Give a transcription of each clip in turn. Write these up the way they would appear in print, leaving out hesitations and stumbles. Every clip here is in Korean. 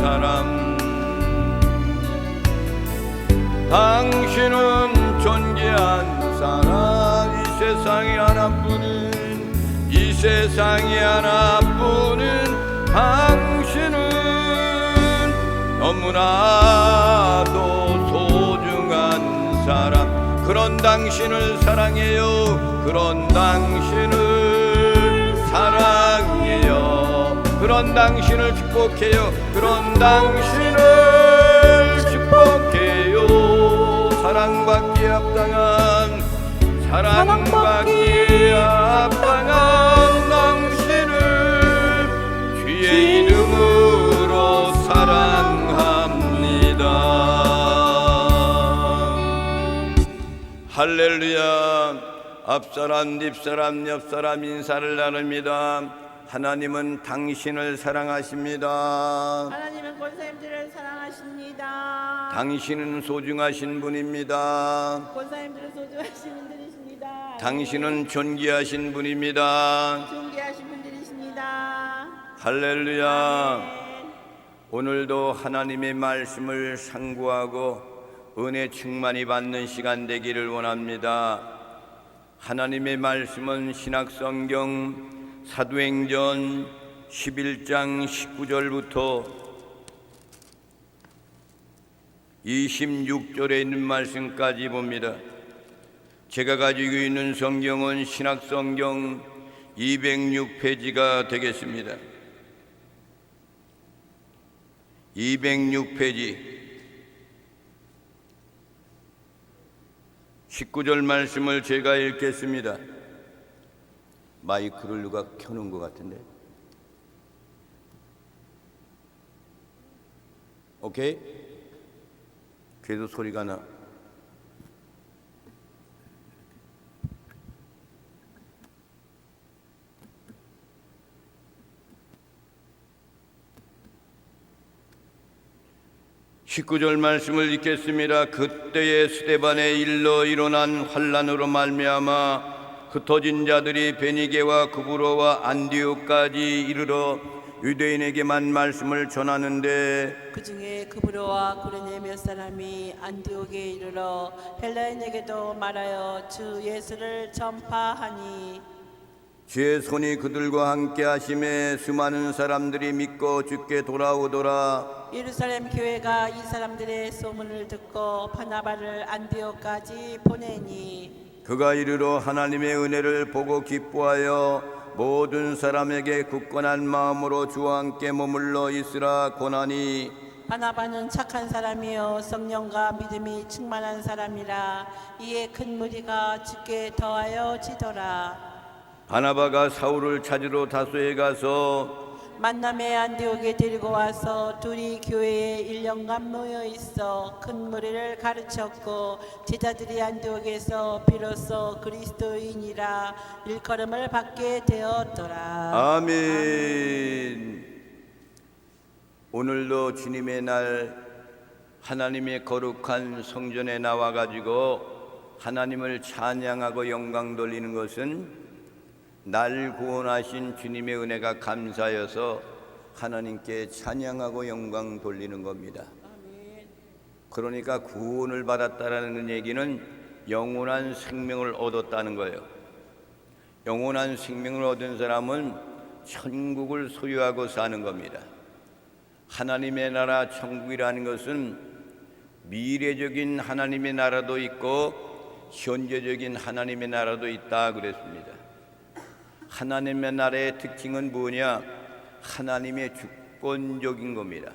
사람, 당신은 존귀한 사람. 이 세상에 하나뿐인, 이 세상에 하나뿐인 당신은 너무나도 소중한 사람. 그런 당신을 사랑해요. 그런 당신을 사랑해요. 그런 당신을 축복해요. 그런 당신을 축복해요. 사랑받기에 합당한, 사랑받기에 합당한 당신을 주의 이름으로 사랑합니다. 할렐루야. 앞사람, 뒷사람, 옆사람 인사를 나눕니다. 하나님은 당신을 사랑하십니다. 하나님은 권사님들을 사랑하십니다. 당신은 소중하신 분입니다. 권사님들은 소중하신 분들이십니다. 당신은 존귀하신 분입니다. 존귀하신 분들이십니다. 할렐루야. 아멘. 오늘도 하나님의 말씀을 상고하고 은혜 충만히 받는 시간 되기를 원합니다. 하나님의 말씀은 신약성경 사도행전 11장 19절부터 26절에 있는 말씀까지 봅니다. 제가 가지고 있는 성경은 신약성경 206페이지가 되겠습니다. 206페이지 19절 말씀을 제가 읽겠습니다. 마이크를 누가 켜놓은 것 같은데. 오케이? 그래도 소리가 나. (19절) 말씀을 읽겠습니다. 그때에 스데반의 일로 일어난 환난으로 말미암아 흩어진 자들이 베니게와 구브로와 안디옥까지 이르러 유대인에게만 말씀을 전하는데, 그 중에 구브로와 구레네 몇 사람이 안디옥에 이르러 헬라인에게도 말하여 주 예수를 전파하니, 주의 손이 그들과 함께 하심에 수많은 사람들이 믿고 주께 돌아오더라. 예루살렘 교회가 이 사람들의 소문을 듣고 바나바를 안디옥까지 보내니, 그가 이르러 하나님의 은혜를 보고 기뻐하여 모든 사람에게 굳건한 마음으로 주와 함께 머물러 있으라 권하니, 바나바는 착한 사람이요 성령과 믿음이 충만한 사람이라. 이에 큰 무리가 주께 더하여 지더라. 바나바가 사울을 찾으러 다소에 가서 만남의 안디옥에 데리고 와서 둘이 교회에 1년간 모여 있어 큰 무리를 가르쳤고, 제자들이 안디옥에서 비로소 그리스도인이라 일컬음을 받게 되었더라. 아멘. 오늘도 주님의 날 하나님의 거룩한 성전에 나와 가지고 하나님을 찬양하고 영광 돌리는 것은 날 구원하신 주님의 은혜가 감사여서 하나님께 찬양하고 영광 돌리는 겁니다. 그러니까 구원을 받았다라는 얘기는 영원한 생명을 얻었다는 거예요. 영원한 생명을 얻은 사람은 천국을 소유하고 사는 겁니다. 하나님의 나라 천국이라는 것은 미래적인 하나님의 나라도 있고 현재적인 하나님의 나라도 있다 그랬습니다. 하나님의 나라의 특징은 뭐냐? 하나님의 주권적인 겁니다.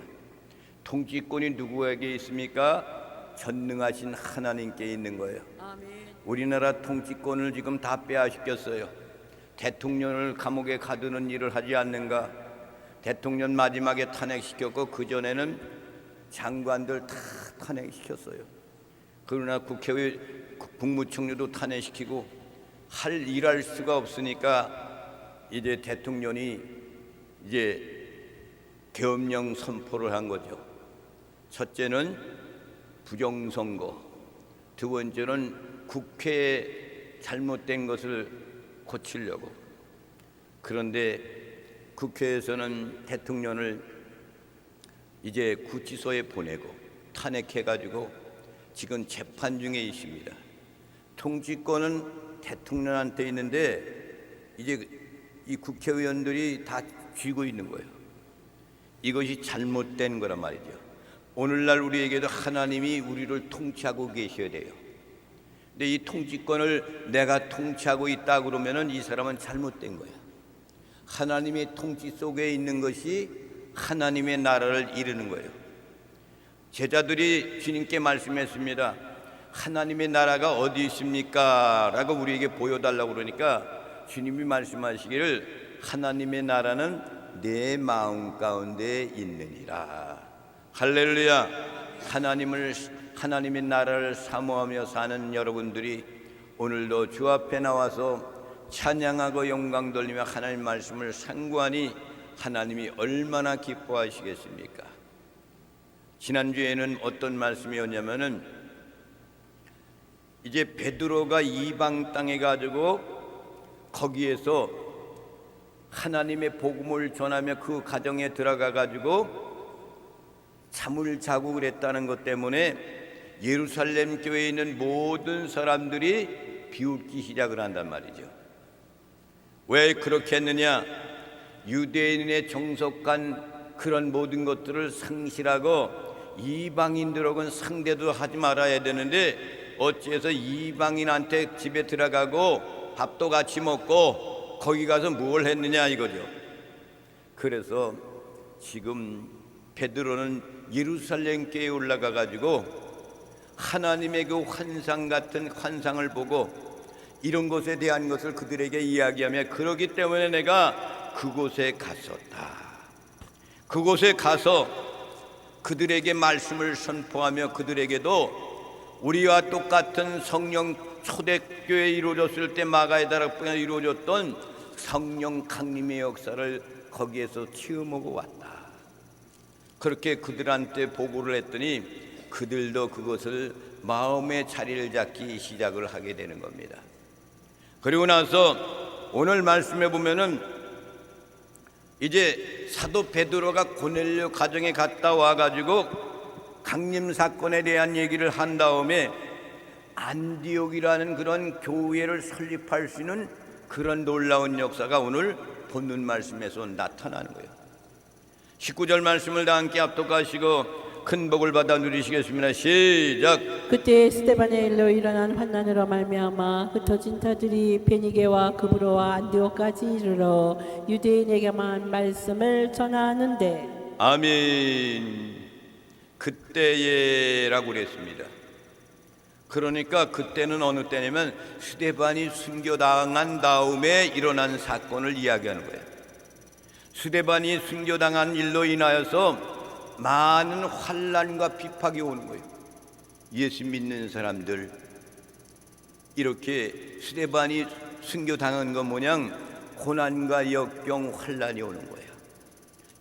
통치권이 누구에게 있습니까? 전능하신 하나님께 있는 거예요. 아멘. 우리나라 통치권을 지금 다 빼앗겼어요. 대통령을 감옥에 가두는 일을 하지 않는가? 대통령 마지막에 탄핵시켰고 그전에는 장관들 다 탄핵시켰어요. 그러나 국회의 국무총리도 탄핵시키고 일할 수가 없으니까 이제 대통령이 계엄령 선포를 한 거죠. 첫째는 부정선거, 두 번째는 국회에 잘못된 것을 고치려고. 그런데 국회에서는 대통령을 이제 구치소에 보내고 탄핵해가지고 지금 재판 중에 있습니다. 통치권은 대통령한테 있는데 이제 이 국회의원들이 다 쥐고 있는 거예요. 이것이 잘못된 거란 말이죠. 오늘날 우리에게도 하나님이 우리를 통치하고 계셔야 돼요. 근데 이 통치권을 내가 통치하고 있다 그러면은 이 사람은 잘못된 거야. 하나님의 통치 속에 있는 것이 하나님의 나라를 이루는 거예요. 제자들이 주님께 말씀했습니다. 하나님의 나라가 어디 있습니까? 라고 우리에게 보여달라고 그러니까 주님이 말씀하시기를 하나님의 나라는 내 마음 가운데 있느니라. 할렐루야. 하나님의 나라를 사모하며 사는 여러분들이 오늘도 주 앞에 나와서 찬양하고 영광 돌리며 하나님 말씀을 상고하니 하나님이 얼마나 기뻐하시겠습니까? 지난주에는 어떤 말씀이었냐면은 이제 베드로가 이방 땅에 가지고 거기에서 하나님의 복음을 전하며 그 가정에 들어가 가지고 잠을 자고 그랬다는 것 때문에 예루살렘 교회에 있는 모든 사람들이 비웃기 시작을 한단 말이죠. 왜 그렇게 했느냐? 유대인의 정석한 그런 모든 것들을 상실하고 이방인들하고는 상대도 하지 말아야 되는데 어찌해서 이방인한테 집에 들어가고 밥도 같이 먹고 거기 가서 뭘 했느냐 이거죠. 그래서 지금 베드로는 예루살렘 교회에 올라가 가지고 하나님의 그 환상 같은 환상을 보고 이런 것에 대한 것을 그들에게 이야기하며 그러기 때문에 내가 그곳에 갔었다. 그곳에 가서 그들에게 말씀을 선포하며 그들에게도 우리와 똑같은 성령 초대교회에 이루어졌을 때 마가의 다락방에 이루어졌던 성령 강림의 역사를 거기에서 체험하고 왔다. 그렇게 그들한테 보고를 했더니 그들도 그것을 마음의 자리를 잡기 시작을 하게 되는 겁니다. 그리고 나서 오늘 말씀해 보면은 이제 사도 베드로가 고넬료 가정에 갔다 와가지고 강림 사건에 대한 얘기를 한 다음에 안디옥이라는 그런 교회를 설립할 수 있는 그런 놀라운 역사가 오늘 본문 말씀에서 나타나는 거예요. 19절 말씀을 다 함께 합독하시고 큰 복을 받아 누리시겠습니다. 시작. 그때 스데반의 일로 일어난 환난으로 말미암아 흩어진 터들이 베니게와 그브로와 안디옥까지 이르러 유대인에게만 말씀을 전하는데 아멘. 그때에라고 그랬습니다. 그러니까 그때는 어느 때냐면 스데반이 순교당한 다음에 일어난 사건을 이야기하는 거예요. 스데반이 순교당한 일로 인하여서 많은 환난과 비박이 오는 거예요. 예수 믿는 사람들 이렇게 스데반이 순교당한 것 모양 고난과 역경 환난이 오는 거예요.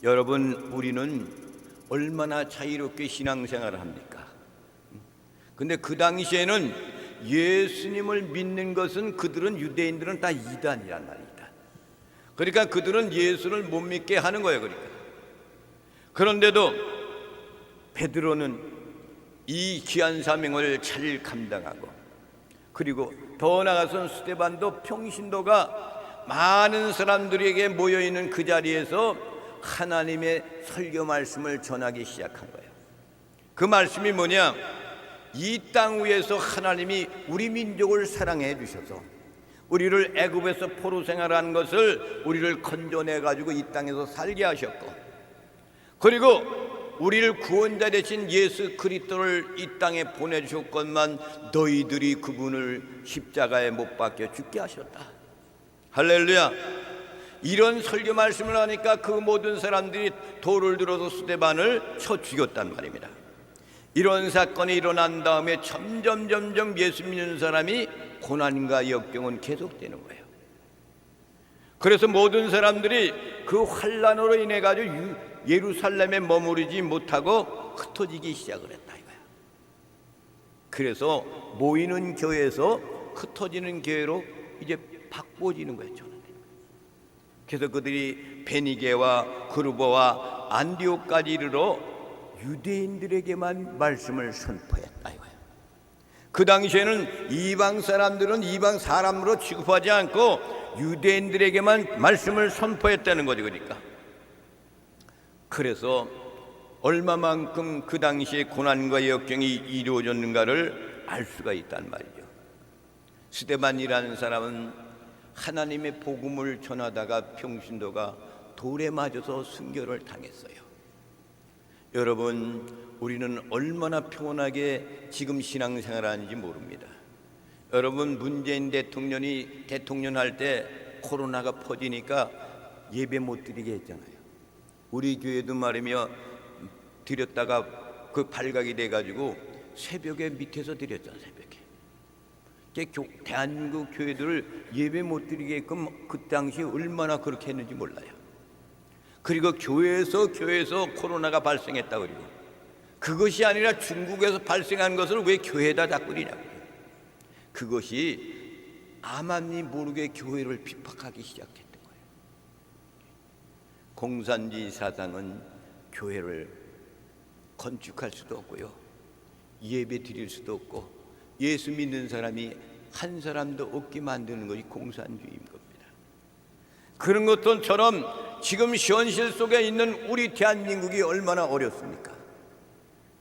여러분 우리는 얼마나 자유롭게 신앙생활을 합니까? 근데 그 당시에는 예수님을 믿는 것은 그들은 유대인들은 다 이단이란 말입니다. 그러니까 그들은 예수를 못 믿게 하는 거예요. 그런데도 베드로는 이 귀한 사명을 잘 감당하고 그리고 더 나아가서는 스데반도 평신도가 많은 사람들에게 모여있는 그 자리에서 하나님의 설교 말씀을 전하기 시작한 거예요. 그 말씀이 뭐냐? 이 땅 위에서 하나님이 우리 민족을 사랑해 주셔서 우리를 애굽에서 포로 생활한 것을 우리를 건져내 가지고 이 땅에서 살게 하셨고 그리고 우리를 구원자 되신 예수 그리스도를 이 땅에 보내주셨건만 너희들이 그분을 십자가에 못 박혀 죽게 하셨다. 할렐루야. 이런 설교 말씀을 하니까 그 모든 사람들이 돌을 들어서 스데반을 쳐 죽였단 말입니다. 이런 사건이 일어난 다음에 점점 예수 믿는 사람이 고난과 역경은 계속되는 거예요. 그래서 모든 사람들이 그 환난으로 인해 가지고 예루살렘에 머무르지 못하고 흩어지기 시작을 했다 이거야. 그래서 모이는 교회에서 흩어지는 교회로 이제 바꿔지는 거예요. 저는. 그래서 그들이 베니게와 그루보와 안디옥까지 이르러 유대인들에게만 말씀을 선포했다 이거예요. 그 당시에는 이방 사람들은 이방 사람으로 취급하지 않고 유대인들에게만 말씀을 선포했다는 거죠. 그래서 얼마만큼 그 당시에 고난과 역경이 이루어졌는가를 알 수가 있단 말이죠. 스데반이라는 사람은 하나님의 복음을 전하다가 평신도가 돌에 맞아서 순교를 당했어요. 여러분, 우리는 얼마나 평온하게 지금 신앙생활하는지 모릅니다. 여러분, 문재인 대통령이 대통령할 때 코로나가 퍼지니까 예배 못 드리게 했잖아요. 우리 교회도 말이며 드렸다가 그 발각이 돼가지고 새벽에 밑에서 드렸잖아요. 새벽에. 대한민국 교회들을 예배 못 드리게끔 그 당시 얼마나 그렇게 했는지 몰라요. 그리고 교회에서 코로나가 발생했다 그리고 그것이 아니라 중국에서 발생한 것을 왜 교회에다 다 뿌리냐고요. 그것이 아마니 모르게 교회를 핍박하기 시작했던 거예요. 공산주의 사상은 교회를 건축할 수도 없고요, 예배 드릴 수도 없고, 예수 믿는 사람이 한 사람도 없게 만드는 것이 공산주의인 겁니다. 그런 것처럼 지금 현실 속에 있는 우리 대한민국이 얼마나 어렵습니까?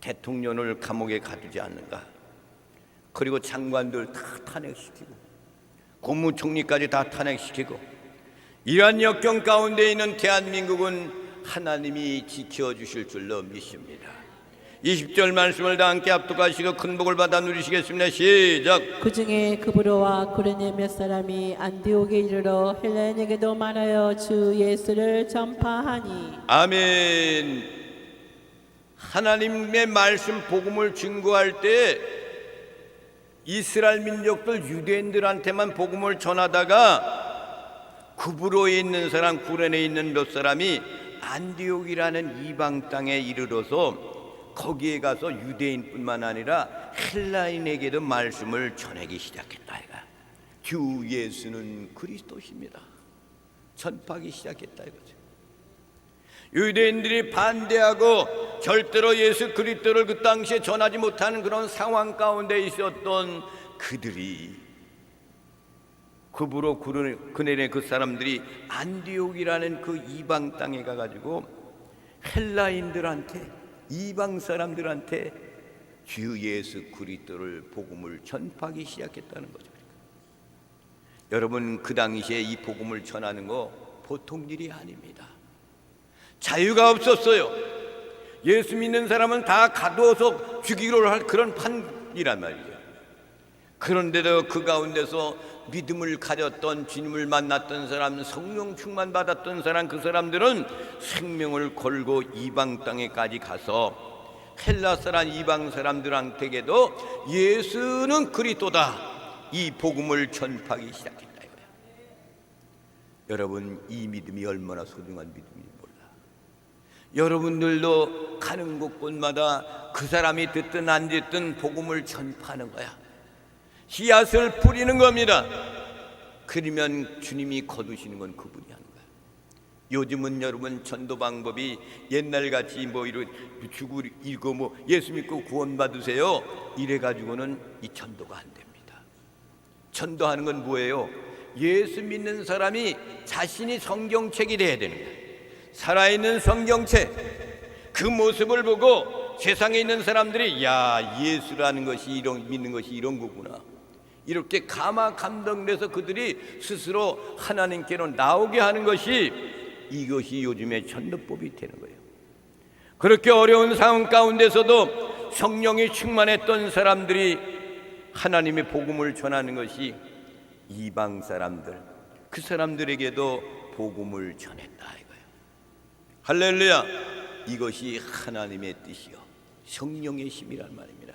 대통령을 감옥에 가두지 않는가, 그리고 장관들 다 탄핵시키고 국무총리까지 다 탄핵시키고, 이러한 역경 가운데 있는 대한민국은 하나님이 지켜주실 줄로 믿습니다. 20절 말씀을 다 함께 합독하시고 큰 복을 받아 누리시겠습니다. 시작. 그 중에 그브로와 구레네 몇 사람이 안디옥에 이르러 헬레인에게도 말하여 주 예수를 전파하니. 아멘. 하나님의 말씀 복음을 증거할 때 이스라엘 민족들 유대인들한테만 복음을 전하다가 구브로에 있는 사람, 구레네에 있는 몇 사람이 안디옥이라는 이방 땅에 이르러서 거기에 가서 유대인뿐만 아니라 헬라인에게도 말씀을 전하기 시작했다. 주 예수는 그리스도십니다. 전파하기 시작했다 이거죠. 유대인들이 반대하고 절대로 예수 그리스도를 그 당시에 전하지 못하는 그런 상황 가운데 있었던 그들이, 구브로 구레네 그 사람들이 안디옥이라는 그 이방 땅에 가가지고 헬라인들한테, 이방 사람들한테 주 예수 그리스도를 복음을 전파하기 시작했다는 거죠. 여러분, 그 당시에 이 복음을 전하는 거 보통 일이 아닙니다. 자유가 없었어요. 예수 믿는 사람은 다 가두어서 죽이기로 할 그런 판이란 말이에요. 그런데도 그 가운데서 믿음을 가졌던, 주님을 만났던 사람, 성령 충만 받았던 사람, 그 사람들은 생명을 걸고 이방 땅에까지 가서 헬라 사람, 이방 사람들한테게도 예수는 그리스도다, 이 복음을 전파하기 시작했다 이거예요. 여러분, 이 믿음이 얼마나 소중한 믿음인지 몰라. 여러분들도 가는 곳곳마다 그 사람이 듣든 안 듣든 복음을 전파하는 거야. 씨앗을 뿌리는 겁니다. 그러면 주님이 거두시는 건 그분이 하는 거예요. 요즘은 여러분 전도 방법이 옛날같이 죽고 이거 예수 믿고 구원 받으세요 이래 가지고는 이 전도가 안 됩니다. 전도하는 건 뭐예요? 예수 믿는 사람이 자신이 성경책이 돼야 되는 거예요. 살아있는 성경책, 그 모습을 보고 세상에 있는 사람들이 야, 예수라는 것이 믿는 것이 이런 거구나, 이렇게 감동돼서 그들이 스스로 하나님께로 나오게 하는 것이, 이것이 요즘의 전도법이 되는 거예요. 그렇게 어려운 상황 가운데서도 성령이 충만했던 사람들이 하나님의 복음을 전하는 것이 이방 사람들, 그 사람들에게도 복음을 전했다 이거예요. 할렐루야. 이것이 하나님의 뜻이요 성령의 힘이란 말입니다.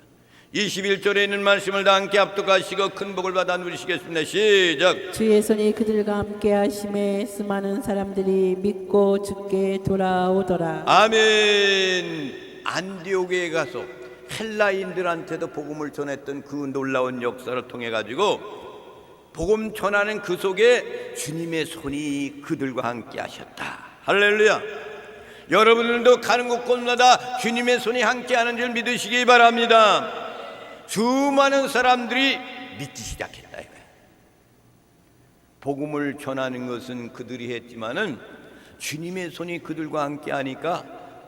21절에 있는 말씀을 다 함께 합독하시고 큰 복을 받아 누리시겠습니다. 시작. 주의 손이 그들과 함께 하심에 수많은 사람들이 믿고 주께 돌아오더라. 아멘. 안디옥에 가서 헬라인들한테도 복음을 전했던 그 놀라운 역사를 통해 가지고 복음 전하는 그 속에 주님의 손이 그들과 함께 하셨다. 할렐루야. 여러분들도 가는 곳곳마다 주님의 손이 함께하는 줄 믿으시기 바랍니다. 수많은 사람들이 믿기 시작했다 이거예요. 복음을 전하는 것은 그들이 했지만은 주님의 손이 그들과 함께하니까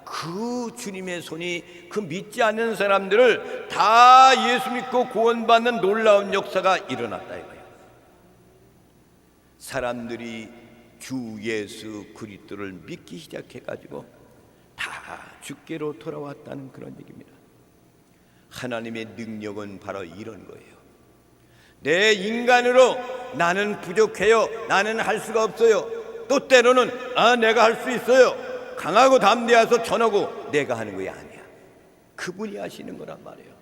그 주님의 손이 그 믿지 않는 사람들을 다 예수 믿고 구원받는 놀라운 역사가 일어났다 이거예요. 사람들이 주 예수 그리스도를 믿기 시작해가지고 다 주께로 돌아왔다는 그런 얘기입니다. 하나님의 능력은 바로 이런 거예요. 내 인간으로 나는 부족해요, 나는 할 수가 없어요, 또 때로는 내가 할 수 있어요, 강하고 담대해서 전하고 내가 하는 거야. 아니야, 그분이 하시는 거란 말이에요.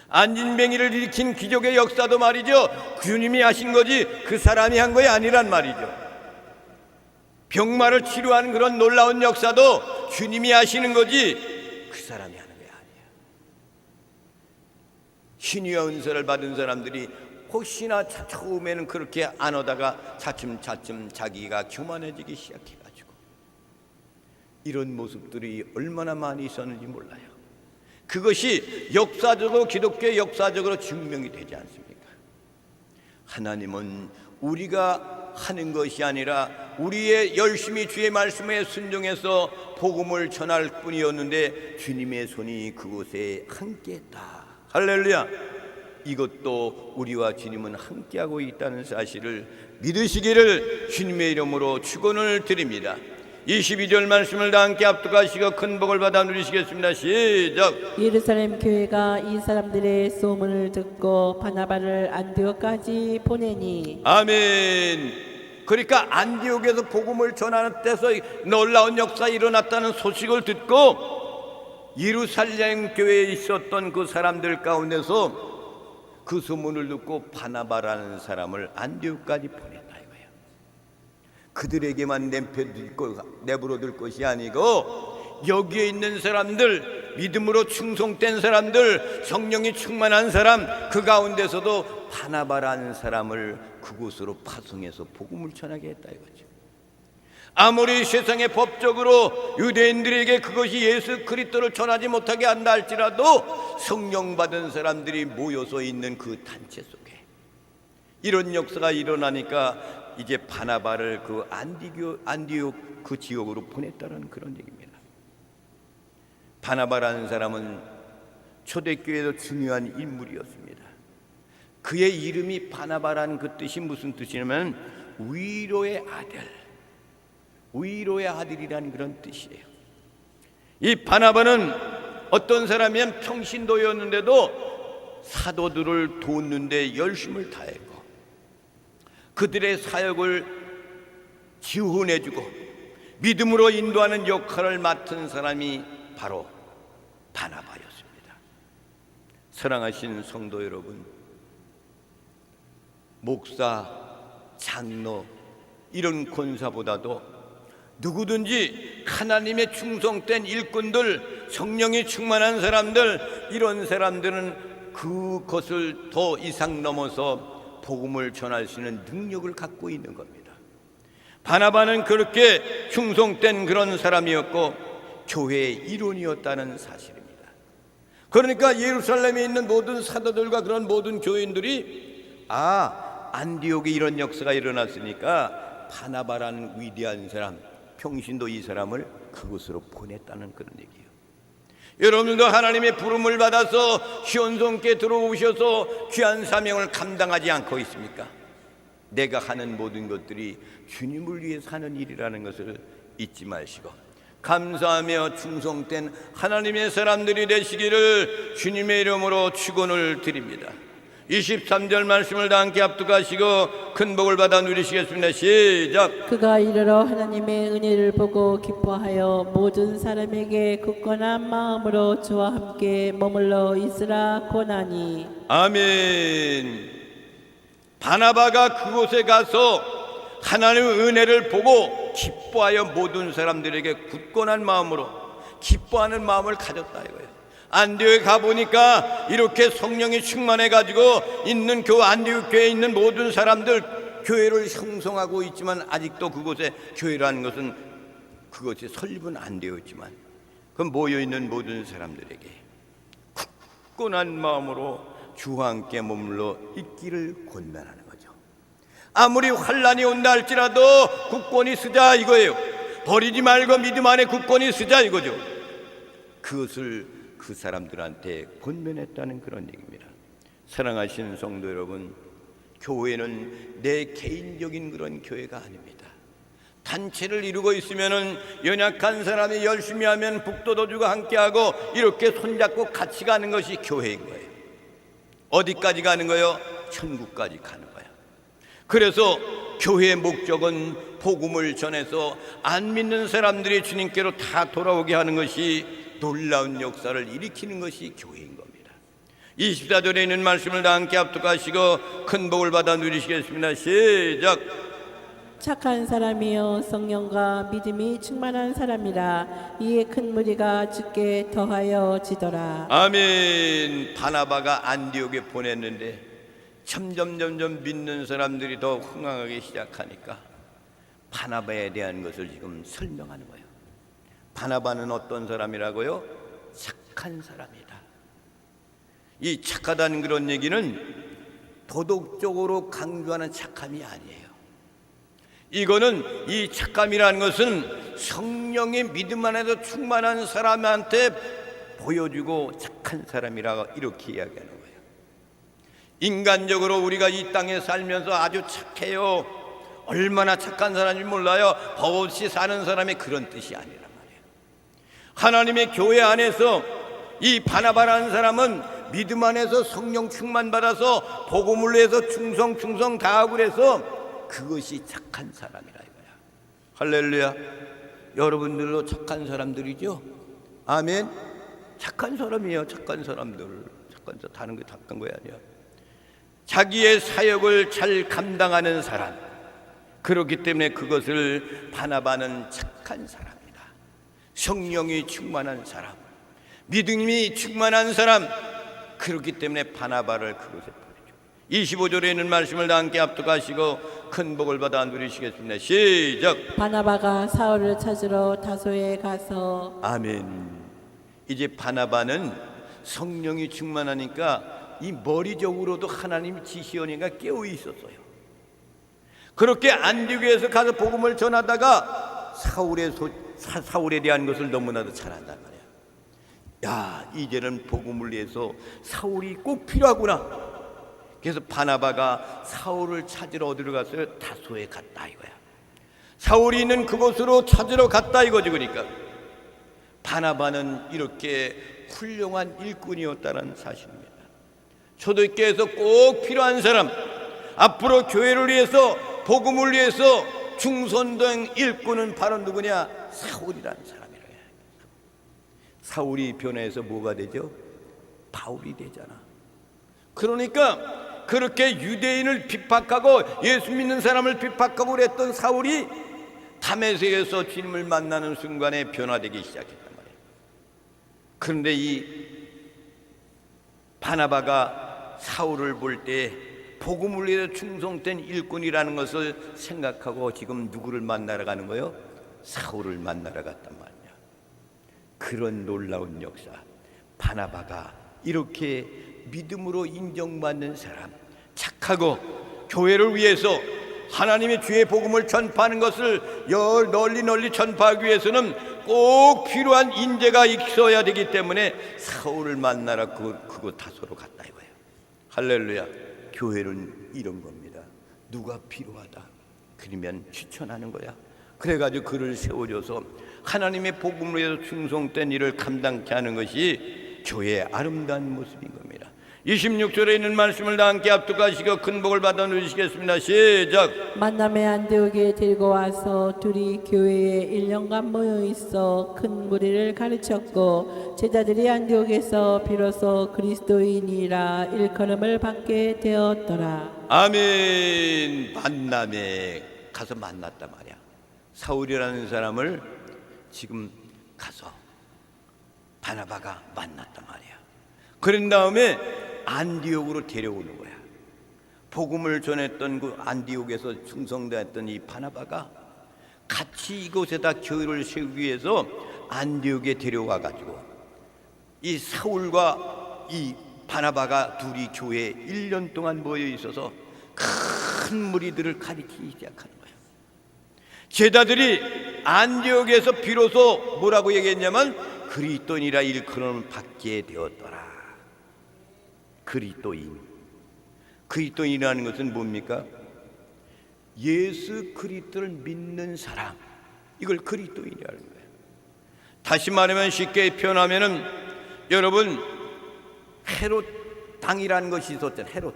안진뱅이를 일으킨 기적의 역사도 말이죠, 주님이 하신 거지 그 사람이 한 거야 아니란 말이죠. 병마를 치료하는 그런 놀라운 역사도 주님이 하시는 거지 그 사람이 하는 거야 아니야. 신유의 은사를 받은 사람들이 혹시나 처음에는 그렇게 안 오다가 차츰차츰 자기가 교만해지기 시작해가지고 이런 모습들이 얼마나 많이 있었는지 몰라요. 그것이 역사적으로 기독교의 역사적으로 증명이 되지 않습니까? 하나님은 우리가 하는 것이 아니라 우리의 열심히 주의 말씀에 순종해서 복음을 전할 뿐이었는데 주님의 손이 그곳에 함께했다. 할렐루야. 이것도 우리와 주님은 함께하고 있다는 사실을 믿으시기를 주님의 이름으로 축원을 드립니다. 22절 말씀을 다 함께 합독하시고 큰 복을 받아 누리시겠습니다. 시작. 예루살렘 교회가 이 사람들의 소문을 듣고 바나바를 안디옥까지 보내니. 아멘. 그러니까 안디옥에서 복음을 전하는 데서 놀라운 역사 일어났다는 소식을 듣고 예루살렘 교회에 있었던 그 사람들 가운데서 그 소문을 듣고 바나바라는 사람을 안디옥까지 보냈다 이거예요. 그들에게만 내버려둘 것이 아니고 여기에 있는 사람들, 믿음으로 충성된 사람들, 성령이 충만한 사람, 그 가운데서도 바나바라는 사람을 그곳으로 파송해서 복음을 전하게 했다 이거죠. 아무리 세상의 법적으로 유대인들에게 그것이 예수 그리스도를 전하지 못하게 한다 할지라도 성령 받은 사람들이 모여서 있는 그 단체 속에 이런 역사가 일어나니까 이제 바나바를 그 안디옥 그 지역으로 보냈다는 그런 얘기입니다. 바나바라는 사람은 초대교회에도 중요한 인물이었습니다. 그의 이름이 바나바라는 그 뜻이 무슨 뜻이냐면 위로의 아들, 위로의 아들이라는 그런 뜻이에요. 이 바나바는 어떤 사람이면 평신도였는데도 사도들을 돕는데 열심을 다했고 그들의 사역을 지원해주고 믿음으로 인도하는 역할을 맡은 사람이 바로 바나바였습니다. 사랑하신 성도 여러분, 목사, 장로 이런 권사보다도 누구든지 하나님의 충성된 일꾼들, 성령이 충만한 사람들, 이런 사람들은 그것을 더 이상 넘어서 복음을 전할 수 있는 능력을 갖고 있는 겁니다. 바나바는 그렇게 충성된 그런 사람이었고 교회의 일원이었다는 사실입니다. 그러니까 예루살렘에 있는 모든 사도들과 그런 모든 교인들이 안디옥에 이런 역사가 일어났으니까 바나바라는 위대한 사람, 평신도 이 사람을 그곳으로 보냈다는 그런 얘기예요. 여러분들도 하나님의 부름을 받아서 시온성께 들어오셔서 귀한 사명을 감당하지 않고 있습니까? 내가 하는 모든 것들이 주님을 위해 사는 일이라는 것을 잊지 마시고 감사하며 충성된 하나님의 사람들이 되시기를 주님의 이름으로 축원을 드립니다. 23절 말씀을 다 함께 합독하시고 큰 복을 받아 누리시겠습니다. 시작. 그가 이르러 하나님의 은혜를 보고 기뻐하여 모든 사람에게 굳건한 마음으로 주와 함께 머물러 있으라 고나니. 아멘. 바나바가 그곳에 가서 하나님의 은혜를 보고 기뻐하여 모든 사람들에게 굳건한 마음으로 기뻐하는 마음을 가졌다 이거예요. 안디옥에 가보니까 이렇게 성령이 충만해가지고 있는 안디옥 교회에 있는 모든 사람들 교회를 형성하고 있지만 아직도 그곳에 교회라는 것은 그것이 설립은 안 되어 있지만 그 모여있는 모든 사람들에게 굳건한 마음으로 주와 함께 머물러 있기를 권면하는 거죠. 아무리 환란이 온다 할지라도 굳건히 쓰자 이거예요. 버리지 말고 믿음 안에 굳건히 쓰자 이거죠. 그것을 그 사람들한테 권면했다는 그런 얘기입니다. 사랑하시는 성도 여러분, 교회는 내 개인적인 그런 교회가 아닙니다. 단체를 이루고 있으면은 연약한 사람이 열심히 하면 북돋워주고 함께하고 이렇게 손잡고 같이 가는 것이 교회인 거예요. 어디까지 가는 거예요? 천국까지 가는 거예요. 그래서 교회의 목적은 복음을 전해서 안 믿는 사람들이 주님께로 다 돌아오게 하는 것이 놀라운 역사를 일으키는 것이 교회인 겁니다. 24절에 있는 말씀을 다 함께 합독하시고 큰 복을 받아 누리시겠습니다. 시작. 착한 사람이여 성령과 믿음이 충만한 사람이라 이에 큰 무리가 주께 더하여 지더라. 아멘. 바나바가 안디옥에 보냈는데 점점 믿는 사람들이 더 흥황하기 시작하니까 바나바에 대한 것을 지금 설명하는 거예요. 바나바는 어떤 사람이라고요? 착한 사람이다. 이 착하다는 그런 얘기는 도덕적으로 강조하는 착함이 아니에요. 이거는 이 착함이라는 것은 성령의 믿음 안에서 충만한 사람한테 보여주고 착한 사람이라고 이렇게 이야기하는 거예요. 인간적으로 우리가 이 땅에 살면서 아주 착해요. 얼마나 착한 사람인지 몰라요. 법 없이 사는 사람이 그런 뜻이 아니란 말이에요. 하나님의 교회 안에서 이 바나바라는 사람은 믿음 안에서 성령 충만받아서 복음을 위해서 충성 다하고 그래서 그것이 착한 사람이라 이거야. 할렐루야. 여러분들도 착한 사람들이죠? 아멘. 착한 사람이에요. 착한 사람들. 착한 사람 다른 게 착한 거야 아니야. 자기의 사역을 잘 감당하는 사람. 그렇기 때문에 그것을 바나바는 착한 사람이다. 성령이 충만한 사람, 믿음이 충만한 사람. 그렇기 때문에 바나바를 그것에 25절에 있는 말씀을 다 함께 합독하시고 큰 복을 받아 누리시겠습니다. 시작. 바나바가 사울을 찾으러 다소에 가서 아멘. 이제 바나바는 성령이 충만하니까 이 머리적으로도 하나님 지시하니까 깨어 있었어요. 그렇게 안디옥에서 가서 복음을 전하다가 사울에 대한 것을 너무나도 잘 안단 말이야. 야, 이제는 복음을 위해서 사울이 꼭 필요하구나. 그래서 바나바가 사울을 찾으러 어디로 갔어요? 다소에 갔다 이거야. 사울이 있는 그곳으로 찾으러 갔다 이거지. 그러니까 바나바는 이렇게 훌륭한 일꾼이었다는 사실입니다. 초대교회에서 꼭 필요한 사람, 앞으로 교회를 위해서 복음을 위해서 충성된 일꾼은 바로 누구냐? 사울이라는 사람이라. 사울이 변해서 뭐가 되죠? 바울이 되잖아. 그러니까 그렇게 유대인을 핍박하고 예수 믿는 사람을 핍박하고 그랬던 사울이 다메섹에서 주님을 만나는 순간에 변화되기 시작했단 말이에요. 그런데 이 바나바가 사울을 볼 때 복음을 위해서 충성된 일꾼이라는 것을 생각하고 지금 누구를 만나러 가는 거예요? 사울을 만나러 갔단 말이야. 그런 놀라운 역사. 바나바가 이렇게 믿음으로 인정받는 사람, 착하고 교회를 위해서 하나님의 주의 복음을 전파하는 것을 널리 전파하기 위해서는 꼭 필요한 인재가 있어야 되기 때문에 사울을 만나러 그곳 다소로 갔다 이거예요. 할렐루야. 교회는 이런 겁니다. 누가 필요하다 그러면 추천하는 거야. 그래가지고 그를 세워줘서 하나님의 복음을 위해서 충성된 일을 감당케 하는 것이 교회의 아름다운 모습인 겁니다. 26절에 있는 말씀을 다 함께 합독하시고 큰 복을 받아 누리시겠습니다. 시작. 만남의 안디옥에 데리고 와서 둘이 교회에 1년간 모여 있어 큰 무리를 가르쳤고 제자들이 안디옥에서 비로소 그리스도인이라 일컬음을 받게 되었더라. 아멘. 만남에 가서 만났단 말이야. 사울이라는 사람을 지금 가서 바나바가 만났단 말이야. 그런 다음에 안디옥으로 데려오는 거야. 복음을 전했던 그 안디옥에서 충성되었던 이 바나바가 같이 이곳에다 교회를 세우기 위해서 안디옥에 데려와 가지고 이 사울과 이 바나바가 둘이 교회에 1년 동안 모여 있어서 큰 무리들을 가리키기 시작하는 거예요. 제자들이 안디옥에서 비로소 뭐라고 얘기했냐면 그리스도인이라 일컬음을 받게 되었더라. 그리스도인이라는 것은 뭡니까? 예수 그리스도를 믿는 사람, 이걸 그리스도인이라는 거예요. 다시 말하면 쉽게 표현하면은 여러분 헤롯 땅이라는 것이 있었잖아요.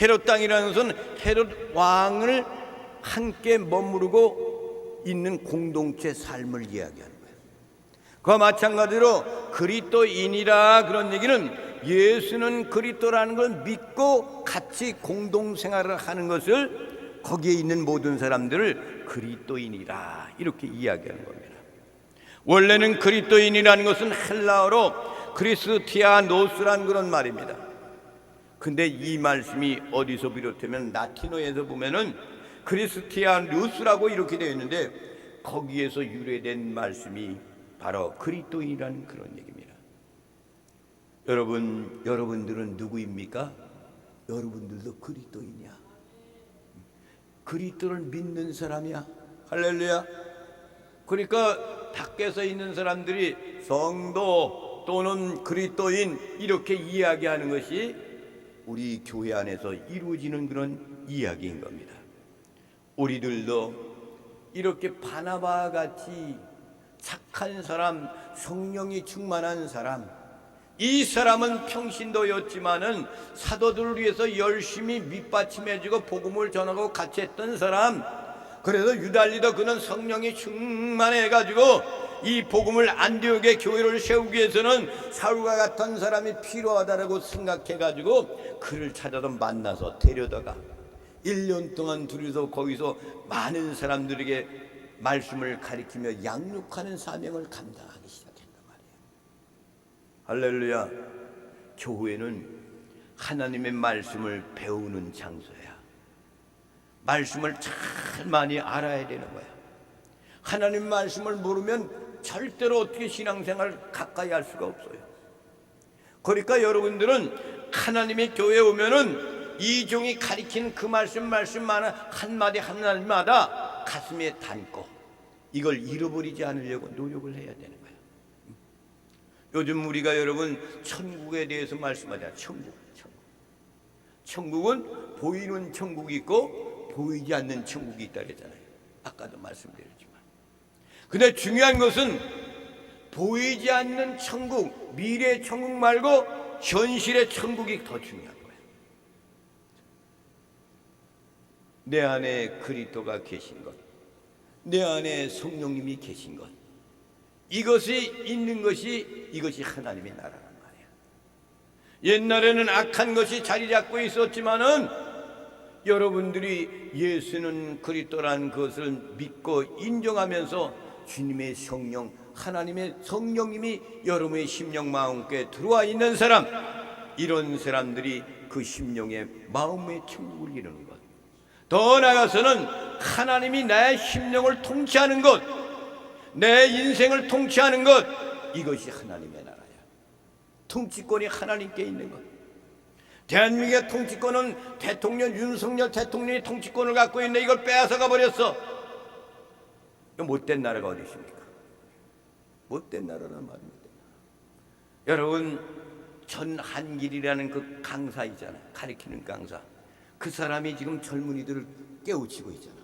헤롯 땅이라는 것은 헤롯 왕을 함께 머무르고 있는 공동체 삶을 이야기하는 거예요. 그와 마찬가지로 그리스도인이라 그런 얘기는 예수는 그리스도라는 걸 믿고 같이 공동생활을 하는 것을 거기에 있는 모든 사람들을 그리스도인이라 이렇게 이야기하는 겁니다. 원래는 그리스도인이라는 것은 헬라어로 크리스티아노스라는 그런 말입니다. 근데 이 말씀이 어디서 비롯되면 라틴어에서 보면은 크리스티아누스라고 이렇게 되어 있는데 거기에서 유래된 말씀이 바로 그리스도인이라는 그런 얘기입니다. 여러분들은 누구입니까? 여러분들도 그리스도인이야. 그리스도를 믿는 사람이야. 할렐루야. 그러니까 밖에서 있는 사람들이 성도 또는 그리스도인 이렇게 이야기하는 것이 우리 교회 안에서 이루어지는 그런 이야기인 겁니다. 우리들도 이렇게 바나바와 같이 착한 사람, 성령이 충만한 사람, 이 사람은 평신도였지만은 사도들을 위해서 열심히 밑받침해주고 복음을 전하고 같이 했던 사람, 그래서 유달리도 그는 성령이 충만해가지고 이 복음을 안디옥의 교회를 세우기 위해서는 사울과 같은 사람이 필요하다라고 생각해가지고 그를 찾아서 만나서 데려다가 1년 동안 둘이서 거기서 많은 사람들에게 말씀을 가리키며 양육하는 사명을 감당하기 시작했단 말이에요. 할렐루야. 교회는 하나님의 말씀을 배우는 장소야. 말씀을 잘 많이 알아야 되는 거야. 하나님 말씀을 모르면 절대로 어떻게 신앙생활을 가까이 할 수가 없어요. 그러니까 여러분들은 하나님의 교회에 오면은 이 종이 가리킨 그 말씀 한마디 한마디마다 가슴에 담고 이걸 잃어버리지 않으려고 노력을 해야 되는 거예요. 요즘 우리가 여러분 천국에 대해서 말씀하잖아요. 천국은 보이는 천국이 있고 보이지 않는 천국이 있다 그랬잖아요. 아까도 말씀드렸지만. 근데 중요한 것은 보이지 않는 천국, 미래의 천국 말고 현실의 천국이 더 중요한 거예요. 내 안에 그리스도가 계신 것, 내 안에 성령님이 계신 것, 이것이 있는 것이 이것이 하나님의 나라란 말이에요. 옛날에는 악한 것이 자리 잡고 있었지만은 여러분들이 예수는 그리스도라는 것을 믿고 인정하면서 주님의 성령, 하나님의 성령님이 여러분의 심령 마음께 들어와 있는 사람, 이런 사람들이 그 심령의 마음의 천국을 이루는 것, 더 나아가서는 하나님이 나의 심령을 통치하는 것, 내 인생을 통치하는 것, 이것이 하나님의 나라야. 통치권이 하나님께 있는 것. 대한민국의 통치권은 대통령 윤석열 대통령이 통치권을 갖고 있는데 이걸 빼앗아가 버렸어. 못된 나라가 어디 있습니까? 못된 나라란 말입니다. 여러분, 전한길이라는 그 강사 있잖아요. 가르치는 강사. 그 사람이 지금 젊은이들을 깨우치고 있잖아.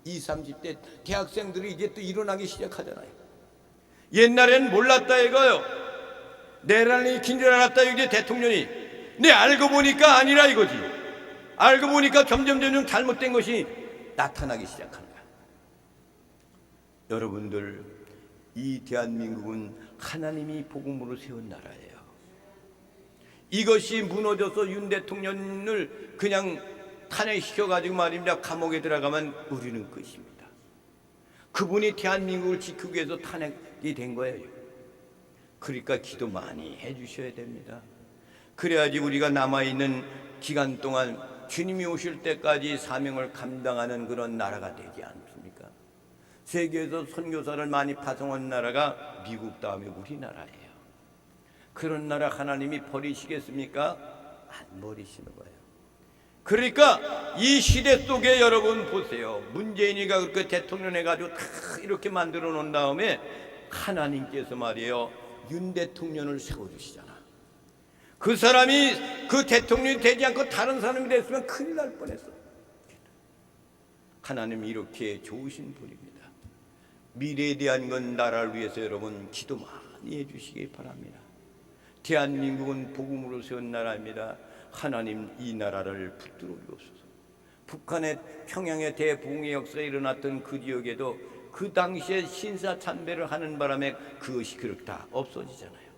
20, 30대 대학생들이 이제 또 일어나기 시작하잖아요. 옛날엔 몰랐다 이거요. 내란이 익힌 줄 알았다 이게 대통령이. 근데 알고 보니까 아니라 이거지. 알고 보니까 점점 잘못된 것이 나타나기 시작하는 거야. 여러분들, 이 대한민국은 하나님이 복음으로 세운 나라예요. 이것이 무너져서 윤 대통령을 그냥 탄핵시켜가지고 말입니다. 감옥에 들어가면 우리는 끝입니다. 그분이 대한민국을 지키기 위해서 탄핵이 된 거예요. 그러니까 기도 많이 해주셔야 됩니다. 그래야지 우리가 남아있는 기간 동안 주님이 오실 때까지 사명을 감당하는 그런 나라가 되지 않습니까? 세계에서 선교사를 많이 파송한 나라가 미국 다음에 우리나라예요. 그런 나라 하나님이 버리시겠습니까? 안 버리시는 거예요. 그러니까 이 시대 속에 여러분 보세요. 문재인이가 그렇게 대통령 해가지고 다 이렇게 만들어 놓은 다음에 하나님께서 말이에요, 윤 대통령을 세워주시잖아. 그 사람이 그 대통령이 되지 않고 다른 사람이 됐으면 큰일 날 뻔했어. 하나님이 이렇게 좋으신 분입니다. 미래에 대한 건 나라를 위해서 여러분 기도 많이 해주시기 바랍니다. 대한민국은 복음으로 세운 나라입니다. 하나님 이 나라를 붙들어 주옵소서. 북한의 평양의 대붕의 역사가 일어났던 그 지역에도 그 당시에 신사참배를 하는 바람에 그것이 그렇게 다 없어지잖아요.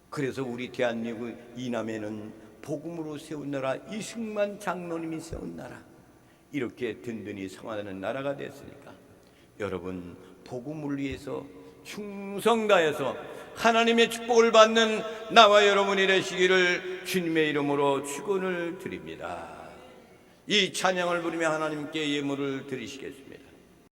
그래서 우리 대한민국 이남에는 복음으로 세운 나라, 이승만 장로님이 세운 나라, 이렇게 든든히 성화하는 나라가 됐으니까 여러분 복음을 위해서 충성 다해서 하나님의 축복을 받는 나와 여러분이 되시기를 주님의 이름으로 축원을 드립니다. 이 찬양을 부르며 하나님께 예물을 드리시겠습니다.